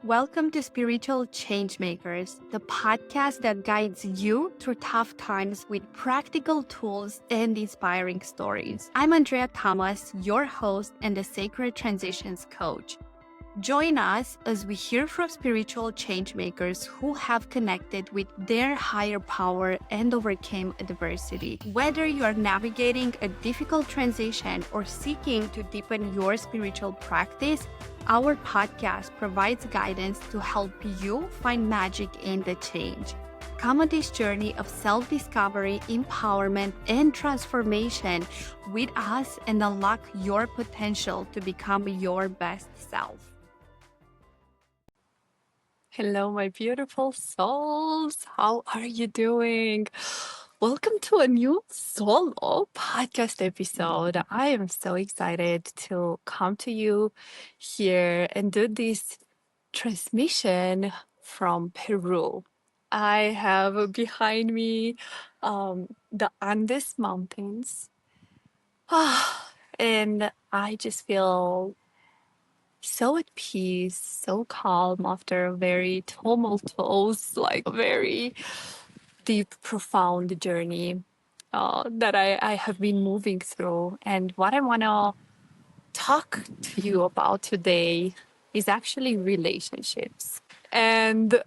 Welcome to Spiritual Changemakers, the podcast that guides you through tough times with practical tools and inspiring stories. I'm Andreea Tamas, your host and the Sacred Transitions Coach. Join us as we hear from spiritual changemakers who have connected with their higher power and overcame adversity. Whether you are navigating a difficult transition or seeking to deepen your spiritual practice, our podcast provides guidance to help you find magic in the change. Come on this journey of self-discovery, empowerment, and transformation with us and unlock your potential to become your best self. Hello, my beautiful souls. How are you doing? Welcome to a new solo podcast episode. I am so excited to come to you here and do this transmission from Peru. I have behind me the Andes Mountains. And I just feel so at peace, so calm after a very tumultuous, like very deep, profound journey that I have been moving through. And what I want to talk to you about today is actually relationships. And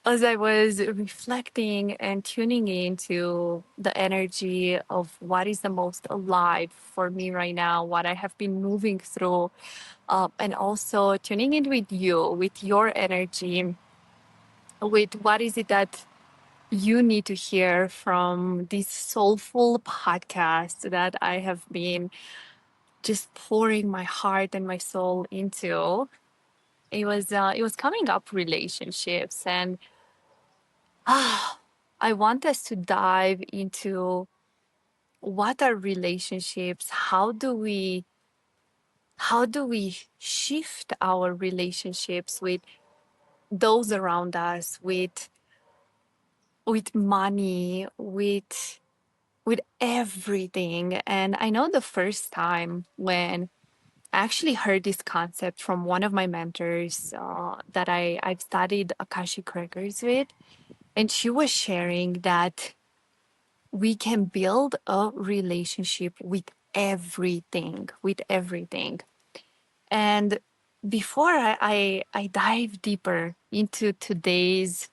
as I was reflecting and tuning into the energy of what is the most alive for me right now, what I have been moving through, and also tuning in with you, with your energy, with what is it that you need to hear from this soulful podcast that I have been just pouring my heart and my soul into. It was coming up relationships, and I want us to dive into what are relationships, how do we shift our relationships with those around us, with money, with everything. And I know the first time when I actually heard this concept from one of my mentors that I've studied Akashic Records with, and she was sharing that we can build a relationship with everything. And before I dive deeper into today's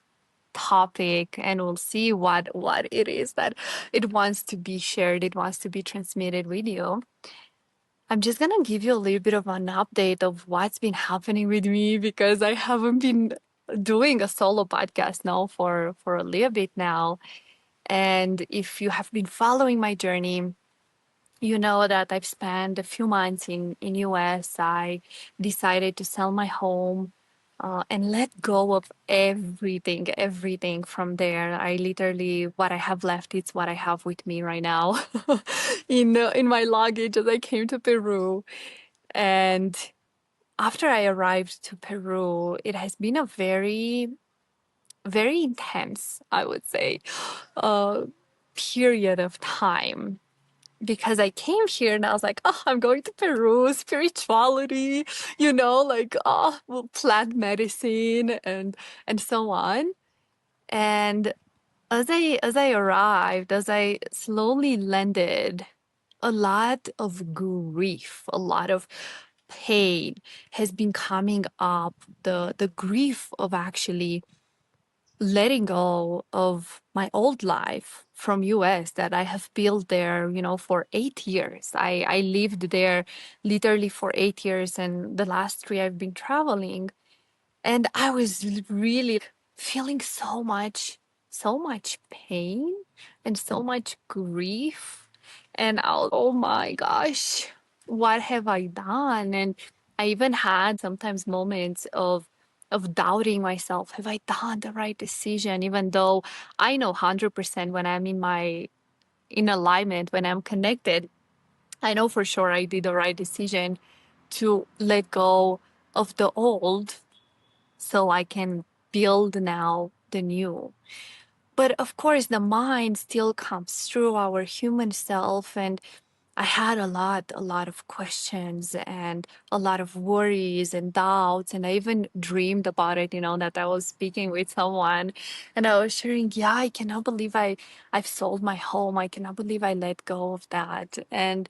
topic, and we'll see what it is that it wants to be shared, it wants to be transmitted with you, I'm just gonna give you a little bit of an update of what's been happening with me, because I haven't been doing a solo podcast now for a little bit now. And if you have been following my journey, you know that I've spent a few months in US. I decided to sell my home and let go of everything from there. I literally, what I have left, it's what I have with me right now in my luggage as I came to Peru. And after I arrived to Peru, it has been a very intense, I would say, uh, period of time, because I came here and I was like, oh, I'm going to Peru, spirituality, like, well, plant medicine and so on. And as I arrived, as I slowly landed, a lot of grief, a lot of pain has been coming up. The grief of actually letting go of my old life from US that I have built there, for 8 years. I lived there literally for 8 years, and the last three I've been traveling. And I was really feeling so much pain and so much grief. And oh my gosh, what have I done? And I even had sometimes moments of doubting myself. Have I done the right decision? Even though I know 100% when I'm in alignment, when I'm connected, I know for sure I did the right decision to let go of the old so I can build now the new. But of course, the mind still comes through our human self, and I had a lot of questions and a lot of worries and doubts. And I even dreamed about it, that I was speaking with someone and I was sharing, yeah, I cannot believe I've sold my home. I cannot believe I let go of that. And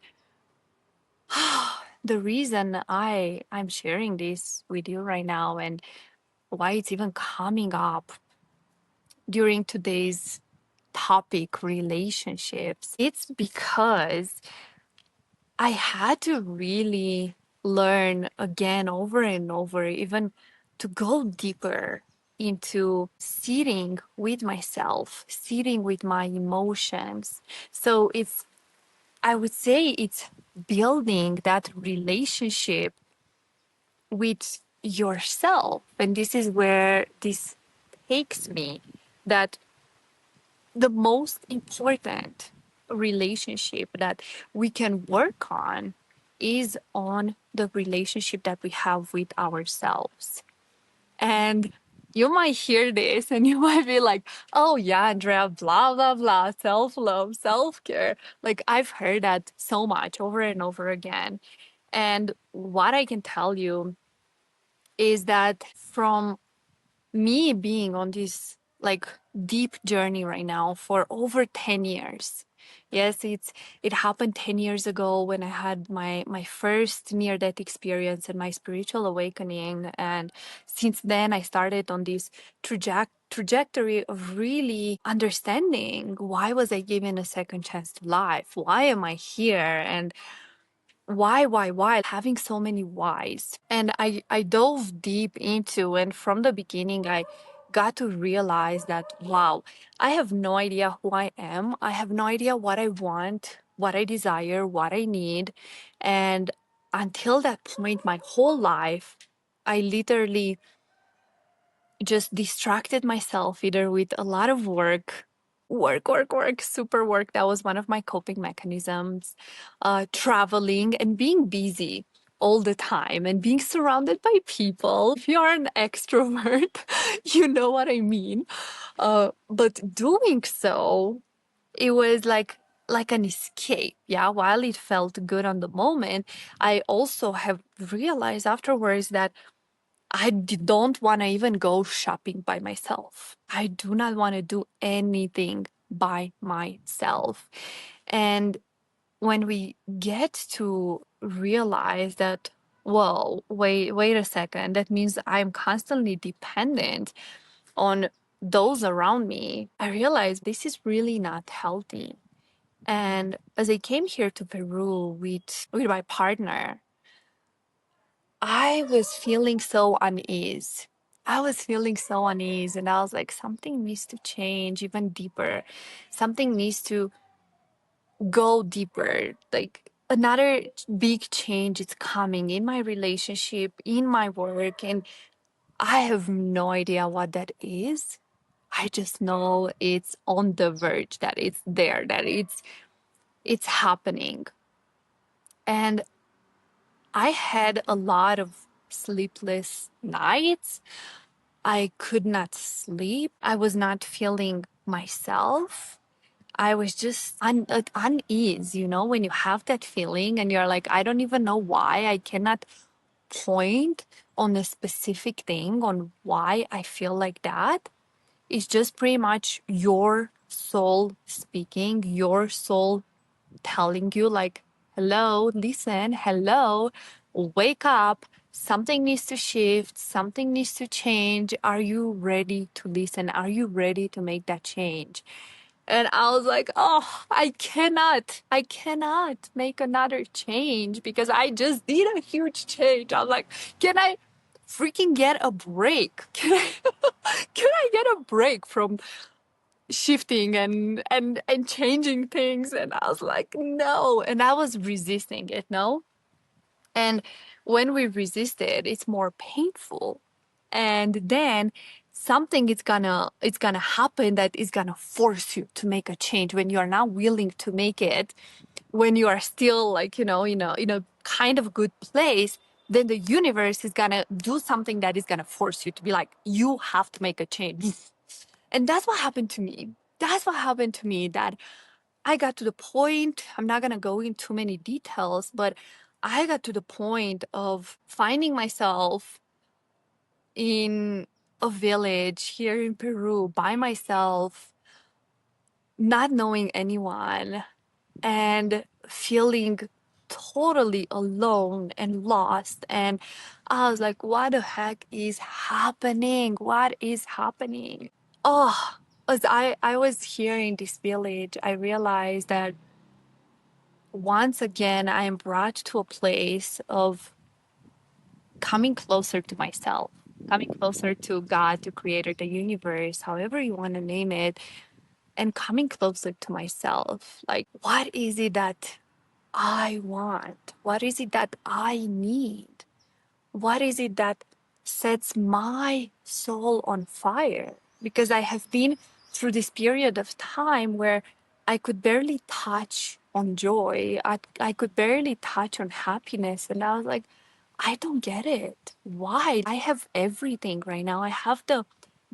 the reason I'm sharing this with you right now and why it's even coming up during today's topic, relationships, it's because I had to really learn again over and over, even to go deeper into sitting with myself, sitting with my emotions. So I would say it's building that relationship with yourself. And this is where this takes me, that the most important relationship that we can work on is on the relationship that we have with ourselves. And you might hear this and you might be like, oh, yeah, Andrea, blah, blah, blah, self love, self care. Like, I've heard that so much over and over again. And what I can tell you is that from me being on this like deep journey right now for over 10 years. Yes, it happened 10 years ago when I had my first near death experience and my spiritual awakening, and since then I started on this trajectory of really understanding why was I given a second chance to life? Why am I here? And why having so many whys. And I dove deep into, and from the beginning I got to realize that wow, I have no idea who I am. I have no idea what I want, what I desire, what I need. And until that point my whole life I literally just distracted myself either with a lot of work, super work. That was one of my coping mechanisms. Traveling and being busy all the time and being surrounded by people. If you're an extrovert, you know what I mean. But doing so, it was like an escape. Yeah, while it felt good on the moment, I also have realized afterwards that don't want to even go shopping by myself. I do not want to do anything by myself. And when we get to realize that, whoa, wait a second, that means I'm constantly dependent on those around me, I realized this is really not healthy. And as I came here to Peru with my partner, I was feeling so unease. I was feeling so unease, and I was like, something needs to change even deeper. Something needs to go deeper. Like another big change is coming in my relationship, in my work, and I have no idea what that is. I just know it's on the verge, that it's there, that it's happening. And I had a lot of sleepless nights. I could not sleep. I was not feeling myself. I was just at unease, when you have that feeling and you're like, I don't even know why. I cannot point on a specific thing on why I feel like that. It's just pretty much your soul speaking, your soul telling you like, hello, listen, hello, wake up. Something needs to shift. Something needs to change. Are you ready to listen? Are you ready to make that change? And I was like, oh, I cannot make another change because I just did a huge change. I was like, can I freaking get a break? Can I get a break from shifting and changing things? And I was like, no. And I was resisting it, no? And when we resist it, it's more painful. And then something is gonna happen that is gonna force you to make a change when you are not willing to make it, when you are still like, in a kind of good place, then the universe is gonna do something that is gonna force you to be like, you have to make a change. And that's what happened to me. That's what happened to me, that I got to the point, I'm not going to go into too many details, but I got to the point of finding myself in a village here in Peru by myself, not knowing anyone, and feeling totally alone and lost. And I was like, what the heck is happening? What is happening? Oh, as I was here in this village, I realized that once again, I am brought to a place of coming closer to myself, coming closer to God, to Creator, the universe, however you want to name it, and coming closer to myself. Like, what is it that I want? What is it that I need? What is it that sets my soul on fire? Because I have been through this period of time where I could barely touch on joy. I could barely touch on happiness. And I was like, I don't get it. Why? I have everything right now. I have the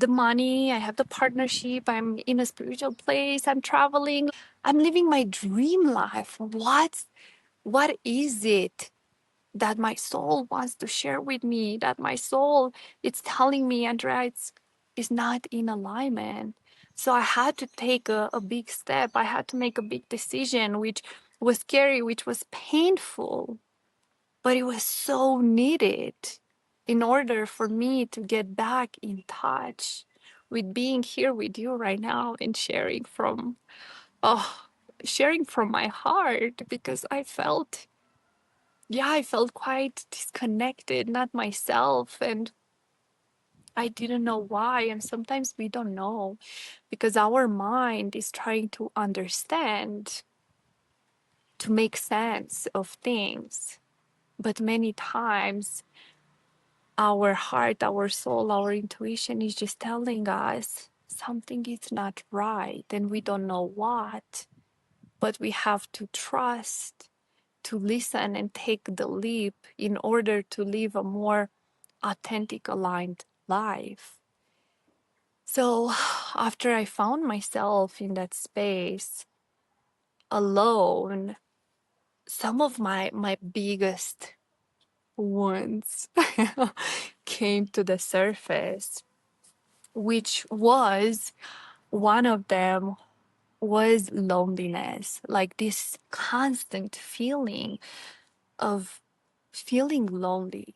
money, I have the partnership, I'm in a spiritual place, I'm traveling, I'm living my dream life. What is it that my soul wants to share with me, that my soul it's telling me, Andrea, it's not in alignment? So I had to take a big step. I had to make a big decision, which was scary, which was painful, but it was so needed in order for me to get back in touch with being here with you right now and oh sharing from my heart, because I felt quite disconnected, not myself, and I didn't know why. And sometimes we don't know because our mind is trying to understand, to make sense of things. But many times, our heart, our soul, our intuition is just telling us something is not right, and we don't know what. But we have to trust, to listen, and take the leap in order to live a more authentic, aligned life. So after I found myself in that space alone, some of my biggest wounds came to the surface, which was one of them was loneliness, like this constant feeling of feeling lonely.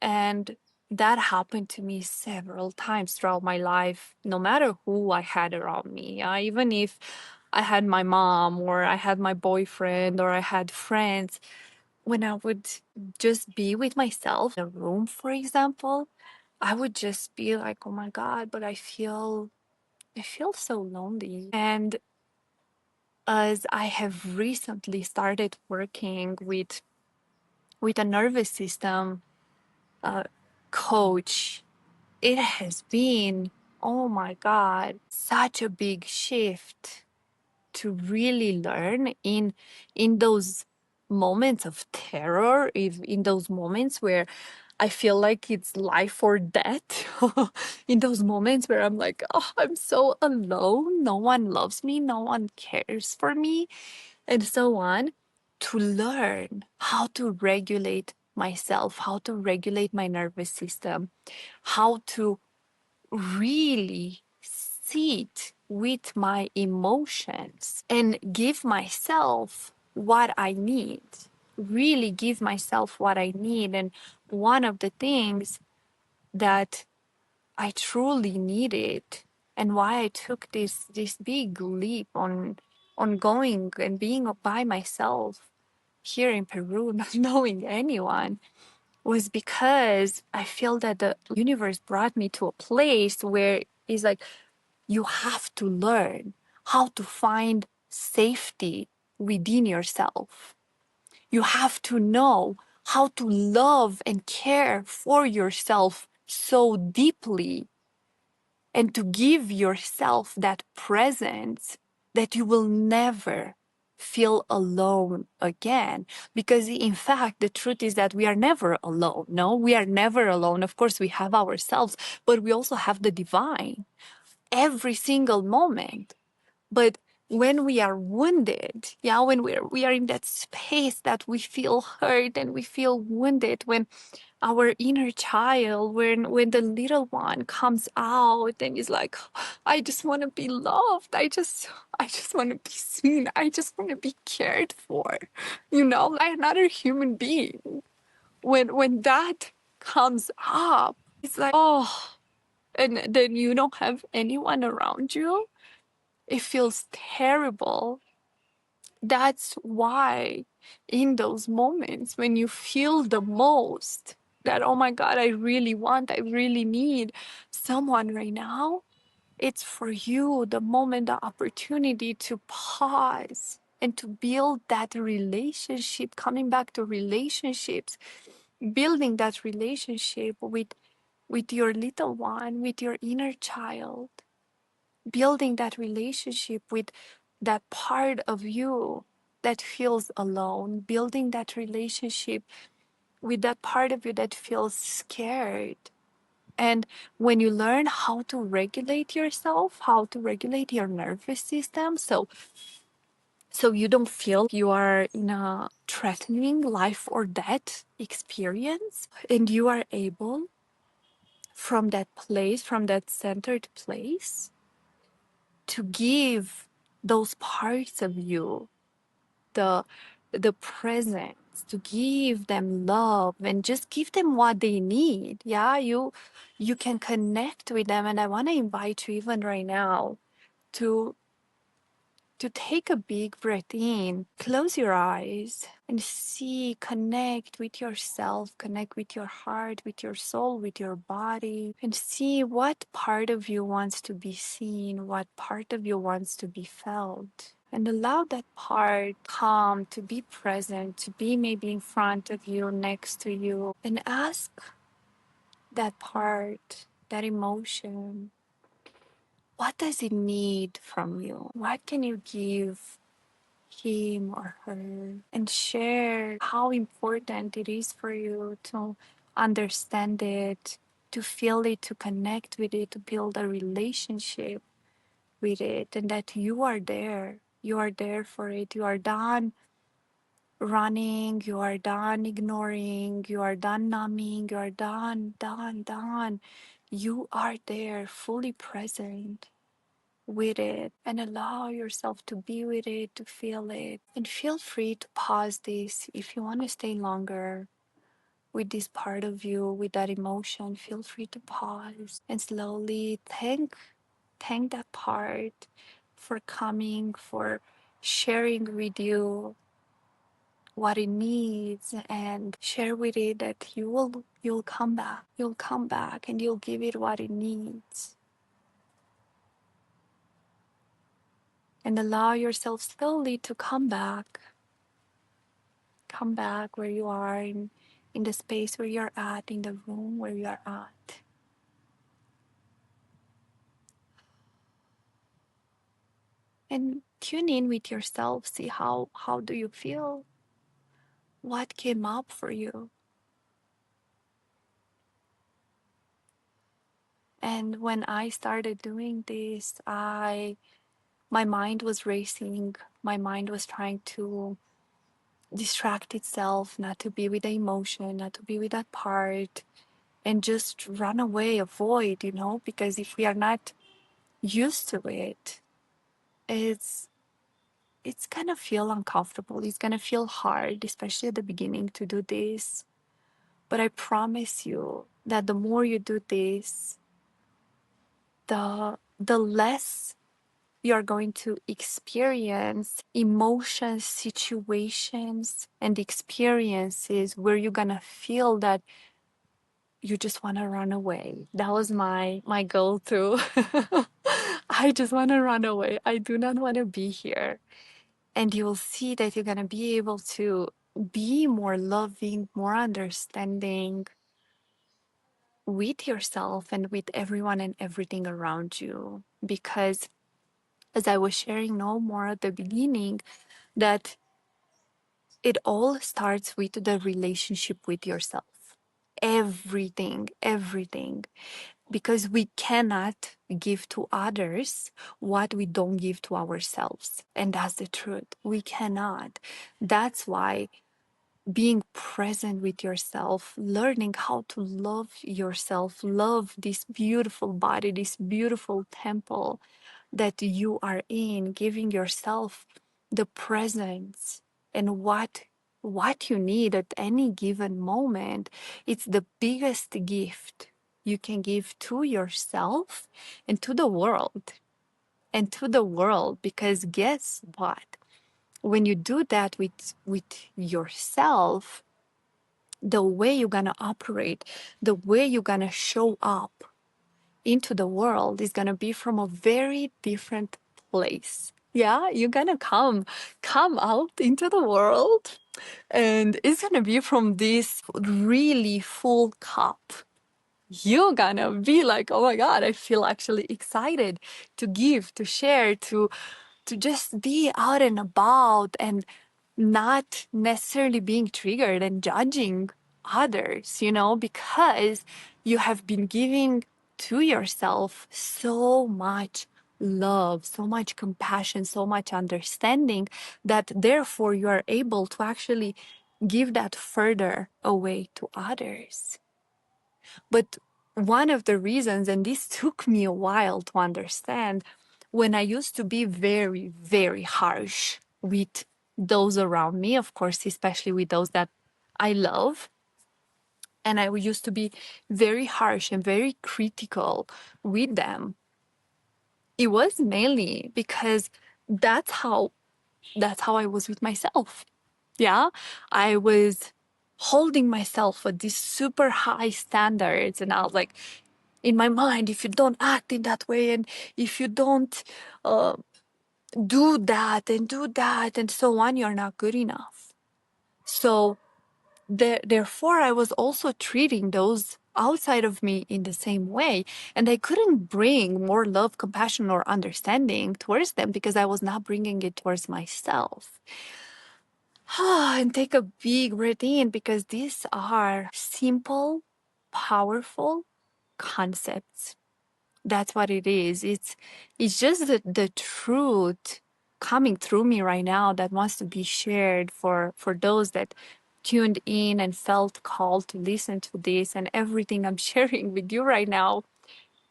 And that happened to me several times throughout my life, no matter who I had around me. Even if I had my mom, or I had my boyfriend, or I had friends, when I would just be with myself in a room, for example, I would just be like, oh my God, but I feel so lonely. And as I have recently started working with a nervous system coach, it has been, oh my God, such a big shift to really learn in those moments of terror, if in those moments where I feel like it's life or death, in those moments where I'm like, oh, I'm so alone, no one loves me, no one cares for me, and so on, to learn how to regulate myself, how to regulate my nervous system, how to really sit with my emotions and give myself what I need, really give myself what I need. And one of the things that I truly needed, and why I took this big leap on going and being by myself here in Peru, not knowing anyone, was because I feel that the universe brought me to a place where it's like you have to learn how to find safety within yourself. You have to know how to love and care for yourself so deeply, and to give yourself that presence that you will never feel alone again. Because in fact, the truth is that we are never alone. No, we are never alone. Of course, we have ourselves, but we also have the divine every single moment. But when we are wounded, yeah, when we are in that space that we feel hurt and we feel wounded, when our inner child, when the little one comes out and is like, I just want to be loved, I just want to be seen, I just want to be cared for, like another human being. When that comes up, it's like, oh, and then you don't have anyone around you, it feels terrible. That's why in those moments when you feel the most that, oh my God, I really need someone right now, it's for you the moment, the opportunity to pause and to build that relationship, coming back to relationships, building that relationship with your little one, with your inner child, building that relationship with that part of you that feels alone, building that relationship with that part of you that feels scared. And when you learn how to regulate yourself, how to regulate your nervous system, so you don't feel you are in a threatening life or death experience, and you are able from that place, from that centered place, to give those parts of you the presence, to give them love and just give them what they need. Yeah, you can connect with them. And I want to invite you even right now to take a big breath in, close your eyes and see, connect with yourself, connect with your heart, with your soul, with your body, and see what part of you wants to be seen, what part of you wants to be felt. And allow that part come to be present, to be maybe in front of you, next to you, and ask that part, that emotion, what does it need from you? What can you give him or her, and share how important it is for you to understand it, to feel it, to connect with it, to build a relationship with it, and that you are there. You are there for it. You are done running, you are done ignoring, you are done numbing, you are done. You are there, fully present with it, and allow yourself to be with it, to feel it. And feel free to pause this if you want to stay longer with this part of you, with that emotion. Feel free to pause and slowly thank that part for coming, for sharing with you what it needs, and share with it that you'll come back. You'll come back and you'll give it what it needs. And allow yourself slowly to come back where you are, in the space where you're at, in the room where you are at. And tune in with yourself. See how do you feel? What came up for you? And when I started doing this, my mind was racing. My mind was trying to distract itself, not to be with the emotion, not to be with that part, and just run away, avoid, because if we are not used to it, it's gonna feel uncomfortable. It's gonna feel hard, especially at the beginning, to do this. But I promise you that the more you do this, the less you're going to experience emotions, situations, and experiences where you're gonna feel that you just want to run away. That was my goal too. I just want to run away. I do not want to be here. And you will see that you're going to be able to be more loving, more understanding with yourself and with everyone and everything around you. Because as I was sharing no more at the beginning, that it all starts with the relationship with yourself. everything, everything. Because we cannot give to others what we don't give to ourselves. And that's the truth. We cannot. That's why being present with yourself, learning how to love yourself, love this beautiful body, this beautiful temple that you are in, giving yourself the presence and what you need at any given moment. It's the biggest gift you can give to yourself and to the world. And to the world, because guess what? When you do that with yourself, the way you're gonna operate, the way you're gonna show up into the world is gonna be from a very different place. Yeah, you're gonna come out into the world, and it's gonna be from this really full cup. You're gonna be like, oh my God, I feel actually excited to give, to share, to just be out and about and not necessarily being triggered and judging others, because you have been giving to yourself so much love, so much compassion, so much understanding that therefore you are able to actually give that further away to others. But one of the reasons, and this took me a while to understand, when I used to be very, very harsh with those around me, of course, especially with those that I love, and I used to be very harsh and very critical with them, it was mainly because that's how I was with myself. Yeah, I was holding myself at these super high standards, and I was like, in my mind, if you don't act in that way, and if you don't uh, do that and so on, you're not good enough. So therefore, I was also treating those outside of me in the same way, and I couldn't bring more love, compassion, or understanding towards them because I was not bringing it towards myself. And take a big breath in, because these are simple, powerful concepts. That's what it is. It's just the truth coming through me right now that wants to be shared for those that tuned in and felt called to listen to this. And everything I'm sharing with you right now,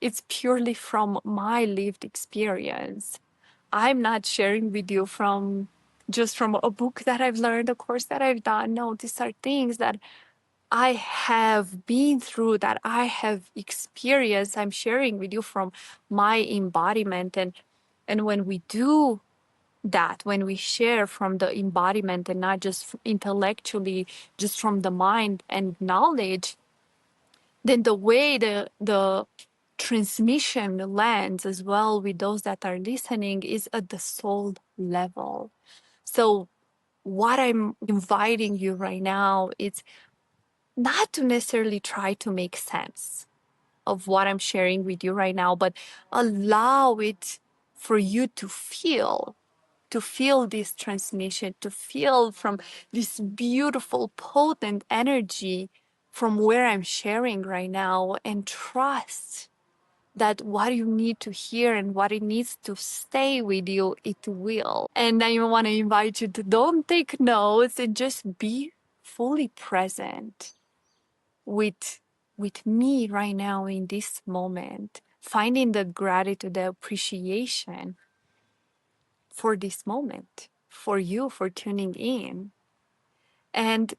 it's purely from my lived experience. I'm not sharing with you from just from a book that I've learned, a course that I've done. No, these are things that I have been through, that I have experienced. I'm sharing with you from my embodiment. And when we do that, when we share from the embodiment and not just intellectually, just from the mind and knowledge, then the way the transmission lands as well with those that are listening is at the soul level. So what I'm inviting you right now is not to necessarily try to make sense of what I'm sharing with you right now, but allow it for you to feel this transmission, to feel from this beautiful, potent energy from where I'm sharing right now, and trust that what you need to hear and what it needs to stay with you, it will. And I want to invite you to don't take notes and just be fully present with me right now in this moment, finding the gratitude, the appreciation for this moment, for you, for tuning in. And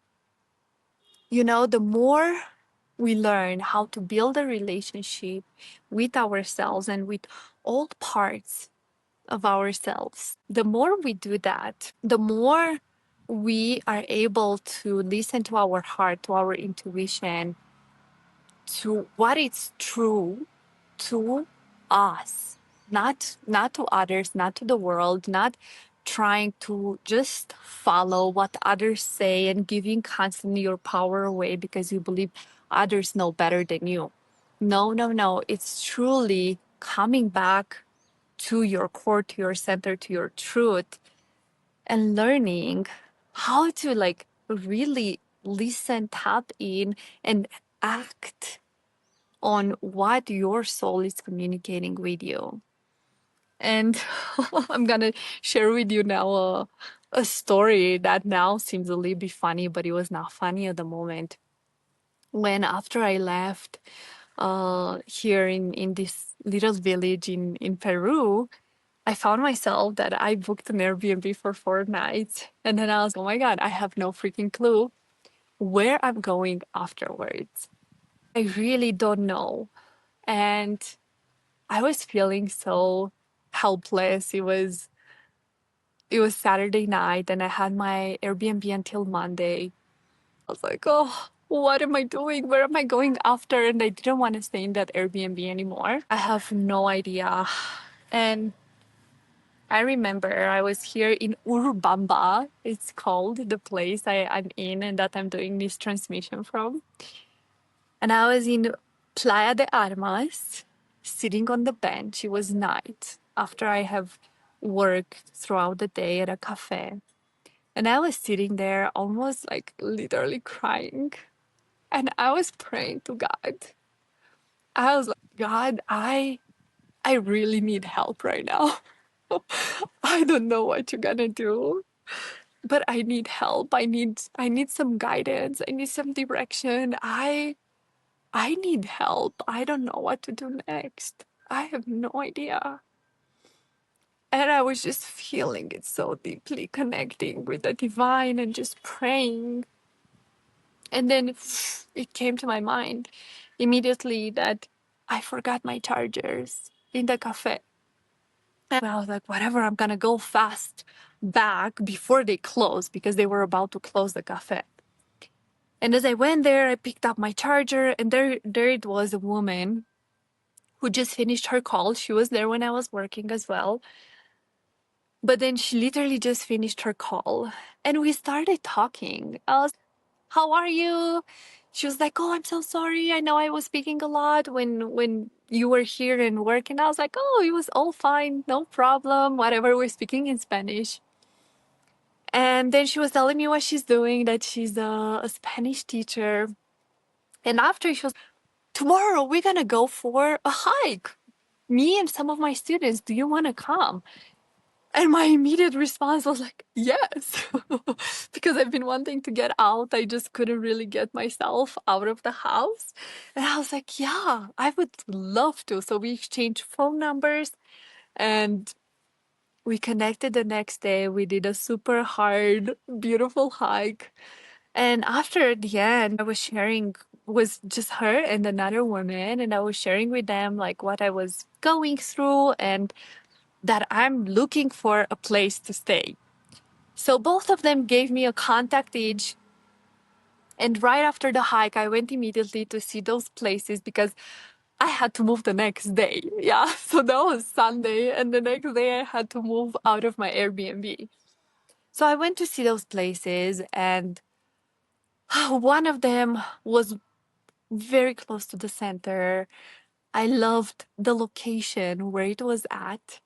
the more we learn how to build a relationship with ourselves and with all parts of ourselves, the more we do that, the more we are able to listen to our heart, to our intuition, to what is true to us, not to others, not to the world, not trying to just follow what others say and giving constantly your power away because you believe others know better than you. No, no, no. It's truly coming back to your core, to your center, to your truth, and learning how to really listen, tap in, and act on what your soul is communicating with you. And I'm gonna share with you now a story that now seems a little bit funny, but it was not funny at the moment. When after I left here in this little village in Peru, I found myself that I booked an Airbnb for 4 nights. And then I was, oh my God, I have no freaking clue where I'm going afterwards. I really don't know. And I was feeling so helpless. It was Saturday night and I had my Airbnb until Monday. I was like, oh, what am I doing? Where am I going after? And I didn't want to stay in that Airbnb anymore. I have no idea. And I remember I was here in Urubamba. It's called the place I'm in and that I'm doing this transmission from. And I was in Playa de Armas, sitting on the bench. It was night after I have worked throughout the day at a cafe. And I was sitting there almost like literally crying. And I was praying to God. I was like, God, I really need help right now. I don't know what you're gonna do, but I need help. I need some guidance. I need some direction. I need help. I don't know what to do next. I have no idea. And I was just feeling it so deeply, connecting with the divine and just praying. And then it came to my mind immediately that I forgot my chargers in the cafe. And I was like, whatever, I'm gonna go fast back before they close because they were about to close the cafe. And as I went there, I picked up my charger, and there it was, a woman who just finished her call. She was there when I was working as well. But then she literally just finished her call and we started talking. I was, how are you? She was like, oh, I'm so sorry. I know I was speaking a lot when you were here and working. I was like, oh, it was all fine. No problem. Whatever. We're speaking in Spanish. And then she was telling me what she's doing, that she's a Spanish teacher. And after she was, tomorrow we're going to go for a hike. Me and some of my students, do you want to come? And my immediate response was like, yes, because I've been wanting to get out. I just couldn't really get myself out of the house. And I was like, yeah, I would love to. So we exchanged phone numbers and we connected the next day. We did a super hard, beautiful hike. And after the end, I was sharing, was just her and another woman. And I was sharing with them like what I was going through and that I'm looking for a place to stay. So both of them gave me a contact each. And right after the hike, I went immediately to see those places because I had to move the next day. Yeah. So that was Sunday. And the next day I had to move out of my Airbnb. So I went to see those places, and one of them was very close to the center. I loved the location where it was at.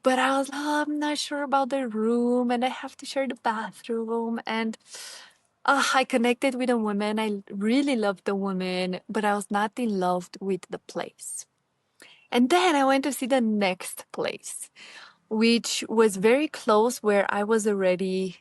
But I was, oh, I'm not sure about the room and I have to share the bathroom. And I connected with a woman. I really loved the woman, but I was not in love with the place. And then I went to see the next place, which was very close where I was already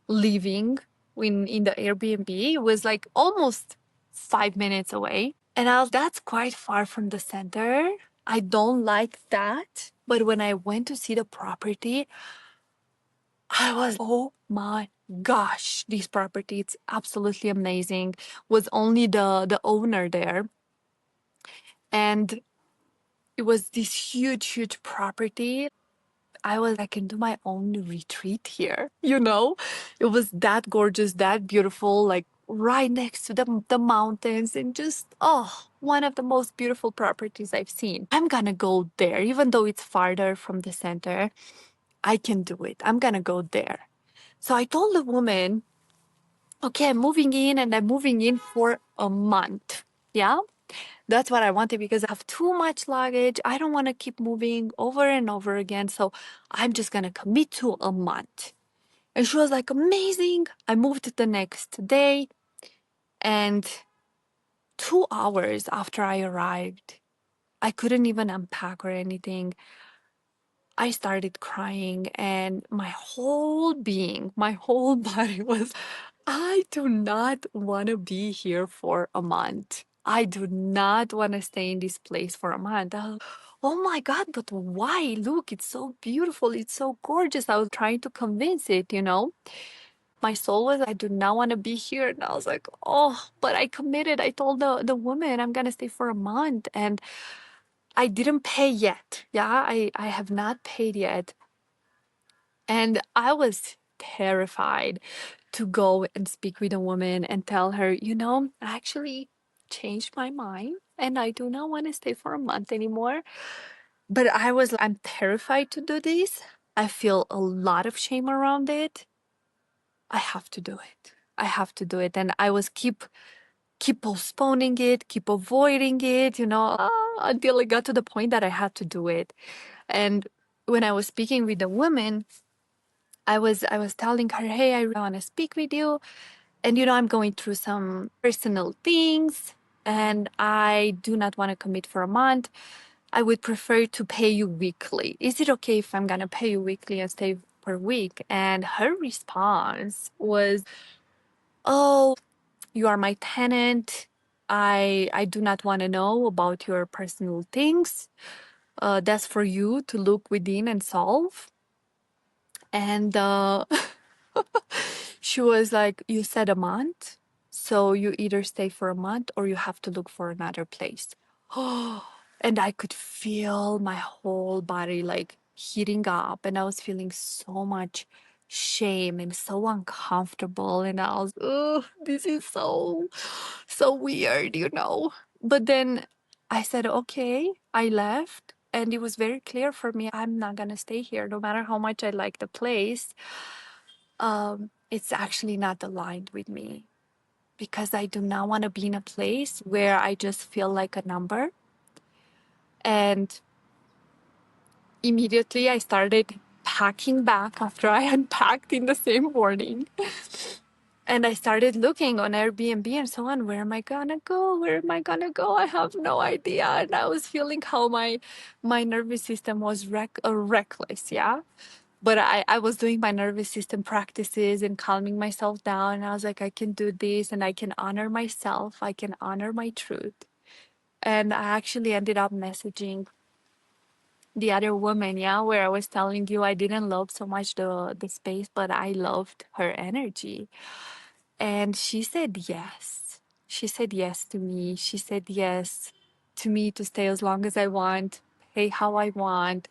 living in the Airbnb. It was like almost 5 minutes away. And I was, that's quite far from the center. I don't like that. But when I went to see the property, I was, oh my gosh, this property, it's absolutely amazing. Was only the owner there. And it was this huge, huge property. I was, I can do my own retreat here, you know? It was that gorgeous, that beautiful, like right next to the mountains, and just, oh, one of the most beautiful properties I've seen. I'm gonna go there, even though it's farther from the center. I can do it. I'm gonna go there. So I told the woman, okay, I'm moving in and I'm moving in for a month. Yeah. That's what I wanted because I have too much luggage. I don't want to keep moving over and over again. So I'm just going to commit to a month. And she was like, amazing. I moved the next day and 2 hours after I arrived, I couldn't even unpack or anything. I started crying, and my whole being, my whole body was, I do not want to be here for a month. I do not want to stay in this place for a month. Oh my God, but why? Look, it's so beautiful. It's so gorgeous. I was trying to convince it, you know? My soul was, I do not want to be here. And I was like, oh, but I committed. I told the woman I'm going to stay for a month, and I didn't pay yet. Yeah, I have not paid yet. And I was terrified to go and speak with a woman and tell her, you know, I actually changed my mind and I do not want to stay for a month anymore. But I'm terrified to do this. I feel a lot of shame around it. I have to do it. I have to do it. And I was keep postponing it, keep avoiding it, you know, until it got to the point that I had to do it. And when I was speaking with the woman, I was telling her, hey, I want to speak with you. And you know, I'm going through some personal things and I do not want to commit for a month. I would prefer to pay you weekly. Is it okay if I'm gonna pay you weekly and stay per week? And her response was, oh, you are my tenant. I do not want to know about your personal things. That's for you to look within and solve. And she was like, you said a month, so you either stay for a month or you have to look for another place. Oh, and I could feel my whole body like heating up, and I was feeling so much shame and so uncomfortable. And I was, oh, this is so weird, you know. But then I said, okay, I left. And it was very clear for me, I'm not gonna stay here, no matter how much I like the place. It's actually not aligned with me because I do not want to be in a place where I just feel like a number. And immediately I started packing back after I unpacked in the same morning. And I started looking on Airbnb and so on. Where am I gonna go? Where am I gonna go? I have no idea. And I was feeling how my nervous system was reckless, yeah. But I was doing my nervous system practices and calming myself down. And I was like, I can do this and I can honor myself. I can honor my truth. And I actually ended up messaging the other woman, yeah, where I was telling you I didn't love so much the space, but I loved her energy. And she said yes. She said yes to me. She said yes to me to stay as long as I want, pay how I want.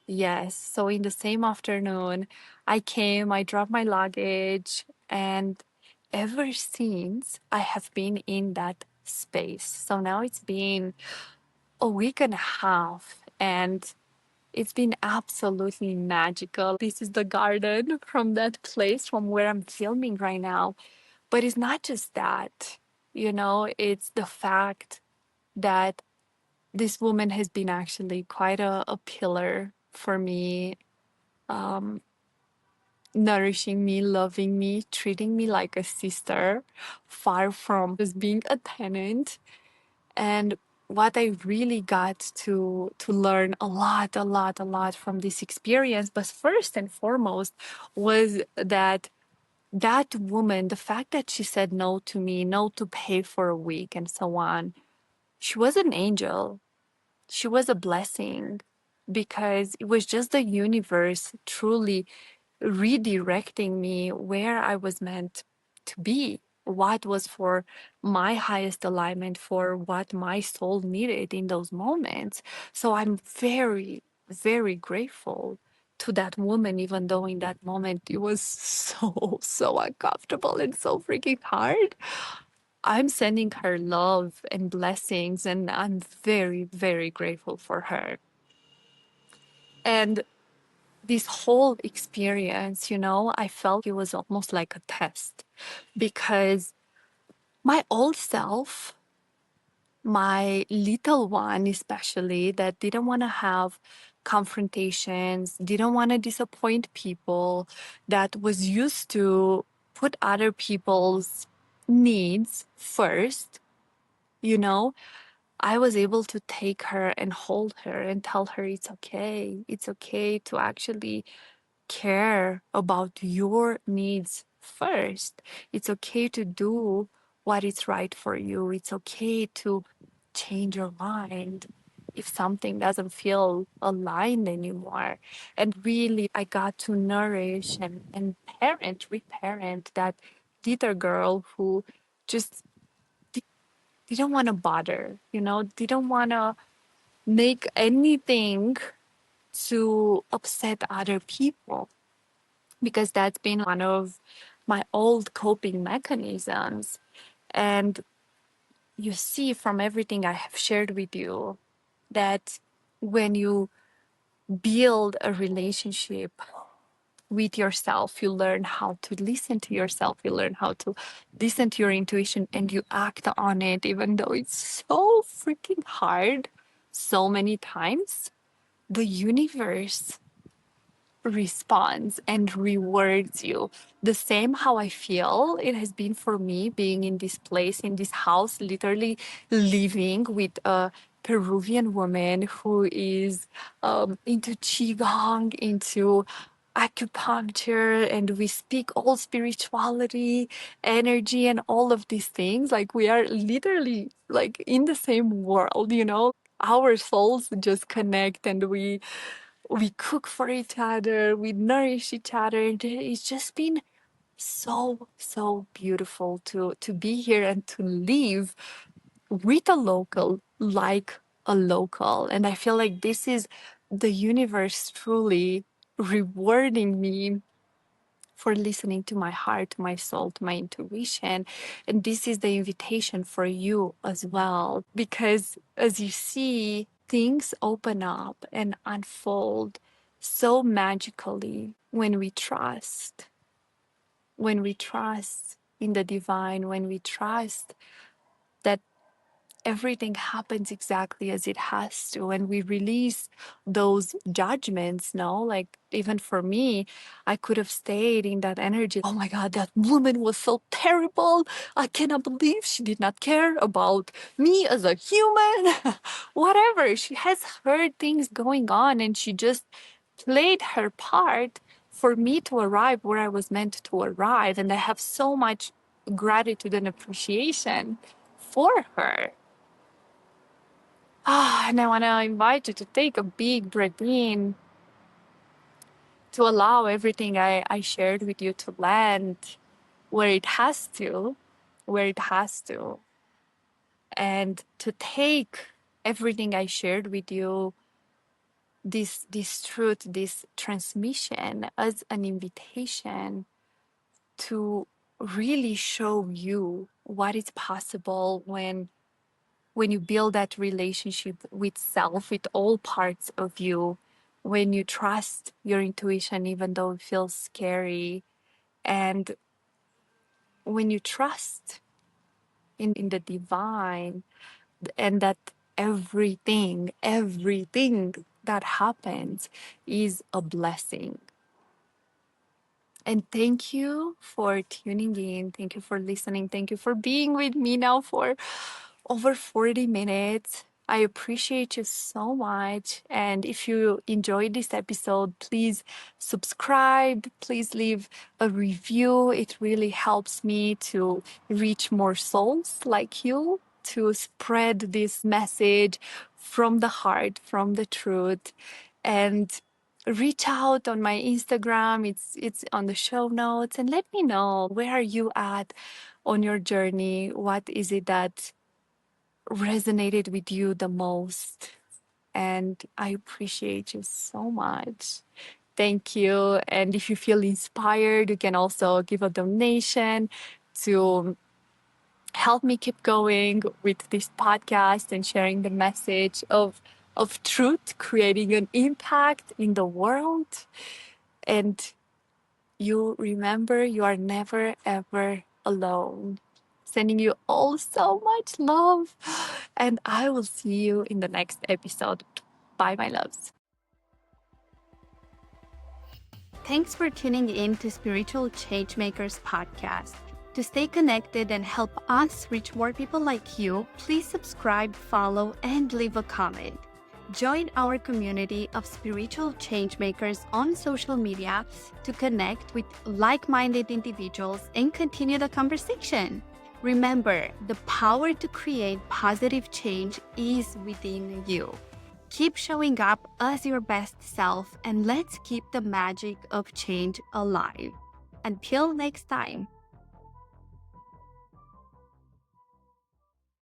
Yes. So in the same afternoon, I came, I dropped my luggage, and ever since I have been in that space. So now it's been a week and a half, and it's been absolutely magical. This is the garden from that place from where I'm filming right now. But it's not just that, you know, it's the fact that this woman has been actually quite a pillar for me, um, nourishing me, loving me, treating me like a sister, far from just being a tenant. And what I really got to learn a lot from this experience, but first and foremost, was that woman, the fact that she said no to me, no to pay for a week and so on, she was an angel. She was a blessing because it was just the universe truly redirecting me where I was meant to be, what was for my highest alignment, for what my soul needed in those moments. So I'm very, very grateful to that woman, even though in that moment it was so uncomfortable and so freaking hard. I'm sending her love and blessings, and I'm very, very grateful for her. And this whole experience, you know, I felt it was almost like a test because my old self, my little one especially, that didn't want to have confrontations, didn't want to disappoint people, that was used to put other people's needs first, I was able to take her and hold her and tell her it's okay. It's okay to actually care about your needs first. It's okay to do what is right for you. It's okay to change your mind if something doesn't feel aligned anymore. And really, I got to nourish and reparent that little girl who just didn't want to bother, didn't want to make anything to upset other people, because that's been one of my old coping mechanisms. And you see from everything I have shared with you that when you build a relationship with yourself, you learn how to listen to yourself, you learn how to listen to your intuition, and you act on it, even though it's so freaking hard so many times. The universe responds and rewards you. The same how I feel it has been for me being in this place, in this house, literally living with a Peruvian woman who is into Qigong, into acupuncture, and we speak all spirituality, energy, and all of these things. Like, we are literally like in the same world, Our souls just connect, and we cook for each other, we nourish each other. And it's just been so beautiful to be here and to live with a local, like a local. And I feel like this is the universe truly rewarding me for listening to my heart, to my soul, to my intuition. And this is the invitation for you as well. Because as you see, things open up and unfold so magically when we trust in the divine, when we trust that everything happens exactly as it has to, and we release those judgments. No, like, even for me, I could have stayed in that energy. Oh my god, that woman was so terrible, I cannot believe she did not care about me as a human. Whatever, she has her things going on, and she just played her part for me to arrive where I was meant to arrive. And I have so much gratitude and appreciation for her. And I want to invite you to take a big breath in, to allow everything I shared with you to land where it has to, where it has to, and to take everything I shared with you, this truth, this transmission, as an invitation to really show you what is possible when you build that relationship with self, with all parts of you, when you trust your intuition, even though it feels scary, and when you trust in the divine, and that everything that happens is a blessing. And thank you for tuning in. Thank you for listening. Thank you for being with me now for over 40 minutes. I appreciate you so much. And if you enjoyed this episode, please subscribe. Please leave a review. It really helps me to reach more souls like you, to spread this message from the heart, from the truth. And reach out on my Instagram. It's on the show notes, and let me know, where are you at on your journey? What is it that resonated with you the most? And I appreciate you so much. Thank you. And if you feel inspired, you can also give a donation to help me keep going with this podcast and sharing the message of truth, creating an impact in the world. And you remember, you are never ever alone. Sending you all so much love. And I will see you in the next episode. Bye, my loves. Thanks for tuning in to Spiritual Changemakers podcast. To stay connected and help us reach more people like you, please subscribe, follow, and leave a comment. Join our community of spiritual changemakers on social media to connect with like-minded individuals and continue the conversation. Remember, the power to create positive change is within you. Keep showing up as your best self, and let's keep the magic of change alive. Until next time.